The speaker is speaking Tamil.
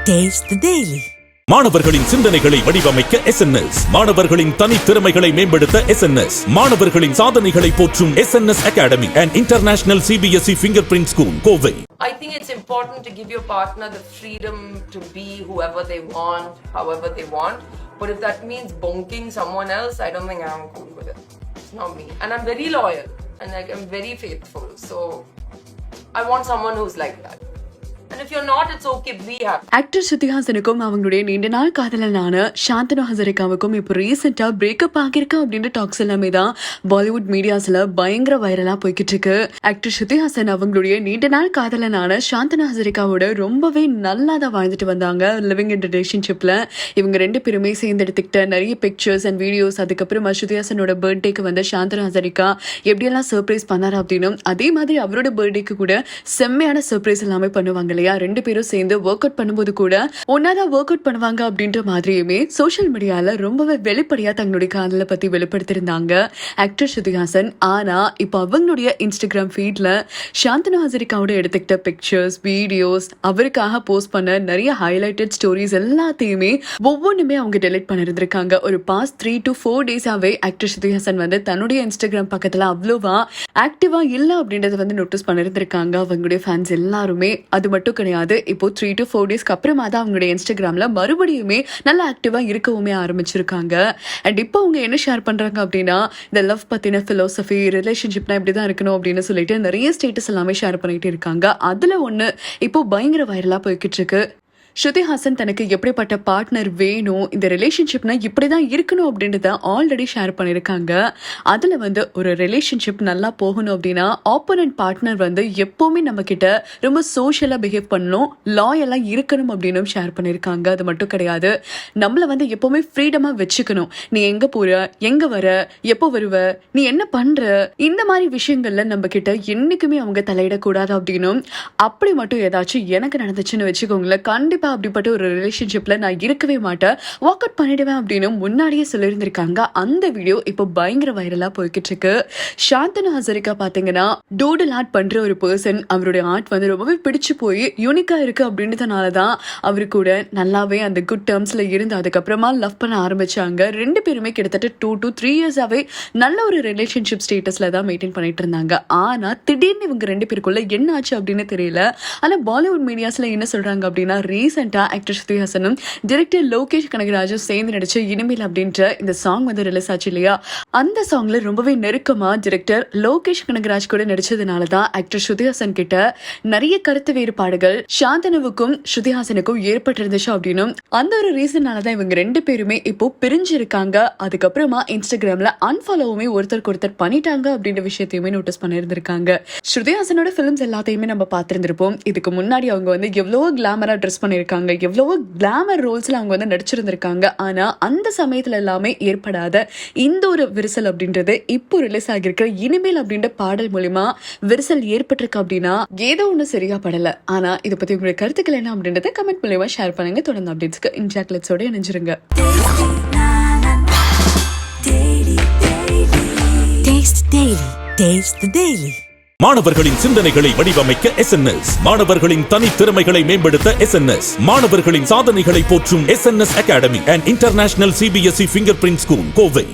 Taste the Daily. மாணவர்களின் சிந்தனைகளை வடிவமைக்க SNS, மாணவர்களின் தனித்திறமைகளை மேம்படுத்த SNS, மாணவர்களின் சாதனைகளை போற்றும் SNS Academy and International CBSE Fingerprint School, Kovai. I think it's important to give your partner the freedom to be whoever they want, however they want. But if that means bonking someone else, I don't think I'm cool with it. It's not me. And I'm very loyal and I'm very faithful. So I want someone who's like that. And if you're not, it's okay, be happy. Actor ஸ்ருதிஹாசனுக்கும் அவங்களுடைய நீண்ட நாள் காதலனான சாந்தனு ஹசரிகாவுக்கும் இப்போ ரீசெண்டா பிரேக்கப் ஆகிருக்கு அப்படின்ற டாக்ஸ் எல்லாமே தான் பாலிவுட் மீடியாஸ்ல பயங்கர வைரலா போய்கிட்டு இருக்கு. ஆக்டர் ஸ்ருதிஹாசன் அவங்களுடைய நீண்ட நாள் காதலனான சாந்தனு ஹசரிகாவோட ரொம்பவே நல்லா தான் வாழ்ந்துட்டு வந்தாங்க. லிவிங் இன் ரிலேஷன்ஷிப்ல இவங்க ரெண்டு பேருமே சேர்ந்து எடுத்துக்கிட்ட நிறைய பிக்சர்ஸ் அண்ட் வீடியோஸ், அதுக்கப்புறம் ஸ்ருதிஹாசனோட பர்த்டேக்கு வந்து சாந்தனு ஹசரிகா எப்படியெல்லாம் சர்ப்ரைஸ் பண்ணாரு அப்படின்னும், அதே மாதிரி அவரோட பர்த்டேக்கு கூட செம்மையான சர்ப்ரைஸ் எல்லாமே பண்ணுவாங்க. ரெண்டு பேரும் சேர்ந்து ஒர்க் அவுட் பண்ணும்போது கூட ஒன்னாதான் ஒர்க் அவுட் பண்ணுவாங்க அப்படின்ற மாதிரியுமே சோஷியல் மீடியால ரொம்பவே வெளிப்படையா தங்களுடைய காதலை பத்தி வெளிப்படுத்திருந்தாங்க ஆக்டர் ஸ்ருதிஹாசன். ஆனா இப்ப அவங்களுடைய இன்ஸ்டாகிராம் ஃபீட்ல சாந்தனு ஹசரிகாவோட எடுத்துக்கிட்ட பிக்சர்ஸ், வீடியோஸ், அவருக்காக போஸ்ட் பண்ண நிறைய ஹைலைட்டட் ஸ்டோரிஸ் எல்லாத்தையுமே ஒவ்வொன்றுமே அவங்க டெலிட் பண்ணிருந்திருக்காங்க. ஒரு பாஸ்ட் 3 to 4 டேஸாவே ஆக்டர் ஸ்ருதிஹாசன் வந்து தன்னுடைய இன்ஸ்டாகிராம் பக்கத்துல அவ்வளோவா ஆக்டிவா இல்ல அப்படின்றத வந்து நோட்டீஸ் பண்ணிருந்திருக்காங்க அவங்களுடைய ஃபேன்ஸ் எல்லாருமே. அது மட்டும் கிடையாது, இப்போ 3 to 4 டேஸ்க்கு அப்புறமா தான் அவங்களுடைய இன்ஸ்டாகிராம்ல மறுபடியுமே நல்லா ஆக்டிவா இருக்கவுமே ஆரம்பிச்சிருக்காங்க. அண்ட் இப்போ அவங்க என்ன ஷேர் பண்றாங்க அப்படின்னா, இந்த லவ் பத்தின பிலோசபி, ரிலேஷன்ஷிப்னா இப்படிதான் இருக்கணும் அப்படின்னு சொல்லிட்டு நிறைய ஸ்டேட்டஸ் எல்லாமே ஷேர் பண்ணிட்டு இருக்காங்க. அதுல ஒண்ணு இப்போ பயங்கர வைரலா போய்கிட்டு இருக்கு. ஸ்ருதிஹாசன் தனக்கு எப்படிப்பட்ட பார்ட்னர் வேணும், இந்த ரிலேஷன்ஷிப்னா இப்படிதான் இருக்கணும் அப்படின்றத ஆல்ரெடி ஷேர் பண்ணியிருக்காங்க. அதுல வந்து ஒரு ரிலேஷன்ஷிப் நல்லா போகணும் அப்படின்னா ஆப்போனன்ட் பார்ட்னர் வந்து எப்பவுமே நம்ம கிட்ட ரொம்ப சோஷியலா பிஹேவ் பண்ணணும், லாயலா இருக்கணும் அப்படின்னு ஷேர் பண்ணியிருக்காங்க. அது மட்டும் கிடையாது, நம்மள வந்து எப்பவுமே ஃப்ரீடமா வச்சுக்கணும். நீ எங்க போற, எங்க வர, எப்போ வருவ, நீ என்ன பண்ற, இந்த மாதிரி விஷயங்கள்ல நம்ம கிட்ட என்னைக்குமே அவங்க தலையிடக்கூடாது அப்படின்னும், அப்படி மட்டும் ஏதாச்சும் எனக்கு நடந்துச்சுன்னு வச்சுக்கோங்களேன், கண்டிப்பா அப்படிப்பட்ட ஒரு ரிலேஷன்ஷிப்ல நான் இருக்கவே மாட்டேன், வாக் அவுட் பண்ணிடுவேன் அப்படின்னு முன்னாடியே சொல்லியிருந்திருக்காங்க. அந்த வீடியோ இப்போ பயங்கர வைரலா போய்கிட்டு இருக்கு. சாந்தனு ஹசரிகா பாத்தீங்கன்னா டூடல் ஆர்ட் பண்ற ஒரு பர்சன். அவருடைய ஆர்ட் வந்து ரொம்பவே பிடிச்சு போய் யூனிக்கா இருக்கு அப்படின்றதுனாலதான் அவரு கூட நல்லாவே அந்த குட் டேர்ம்ஸ்ல இருந்து அதுக்கப்புறமா லவ் பண்ண ஆரம்பிச்சாங்க. ரெண்டு பேருமே கிட்டத்தட்ட 2 to 3 இயர்ஸாவே நல்ல ஒரு ரிலேஷன்ஷிப் ஸ்டேட்டஸ்ல தான் மெயின்டைன் பண்ணிட்டு இருந்தாங்க. ஆனா திடீர்னு இவங்க ரெண்டு பேருக்குள்ள என்ன ஆச்சு அப்படின்னு தெரியல. ஆனா பாலிவுட் மீடியாஸ்ல என்ன சொல்றாங்க அப்படின்னா, ரீசெண்டா ஆக்டர் ஸ்ருதிஹாசனும் டைரக்டர் லோகேஷ் கனகராஜும் சேர்ந்து நடிச்ச இனிமேல் அப்படின்ற இந்த சாங் வந்து ரிலீஸ் ஆச்சு இல்லையா, அந்த சாங்ல ரொம்பவே நெருக்கமா டைரக்டர் லோகேஷ் கனகராஜ் கூட நடிச்சதுனாலதான் ஆக்டர் ஸ்ருதிஹாசன் கிட்ட நிறைய கருத்து வேறுபாடுகள் சாந்தனுவுக்கும் ஸ்ருதிஹாசனுக்கும் ஏற்பட்டிருந்துச்சு அப்படின்னும், அந்த ஒரு ரீசன்னாலதான் இவங்க ரெண்டு பேருமே இப்போ பிரிஞ்சு இருக்காங்க. அதுக்கப்புறமா இன்ஸ்டாகிராம்ல அன்ஃபாலோவுமே ஒருத்தருக்கு ஒருத்தர் பண்ணிட்டாங்க அப்படின்ற விஷயத்தையுமே நோட்டீஸ் பண்ணிருந்திருக்காங்க. ஸ்ருதிஹாசனோட பிலிம்ஸ் எல்லாத்தையுமே நம்ம பார்த்திருந்திருப்போம். இதுக்கு முன்னாடி அவங்க வந்து எவ்வளவோ கிளாமரா ட்ரெஸ் பண்ணிருக்காங்க, எவ்வளவோ கிளாமர் ரோல்ஸ்ல அவங்க வந்து நடிச்சிருந்திருக்காங்க. ஆனா அந்த சமயத்துல எல்லாமே ஏற்படாத இந்த ஒரு விரிசல் அப்படின்றது இப்போ ரிலீஸ் ஆகியிருக்க இனிமேல் அப்படின்ற பாடல் மூலமா விரிசல் ஏற்பட்டிருக்கு அப்படின்னா ஏதோ ஒண்ணு சரியா படல. ஆனா இதை பத்தி உங்களுடைய கருத்துக்கள் என்ன அப்படின்றத கமெண்ட் மூலமா ஷேர் பண்ணுங்க. தொடர்ந்து அப்டேட்ஸ்க்கு இன்ஜாக்லெட்ஸோட இணைஞ்சிருங்க. Taste Daily. Taste the Daily. மாணவர்களின் சிந்தனைகளை வடிவமைக்க SNS, மாணவர்களின் தனித்திறமைகளை மேம்படுத்த SNS, மாணவர்களின் சாதனைகளை போற்றும் SNS Academy and International CBSE Fingerprint School, Kovai.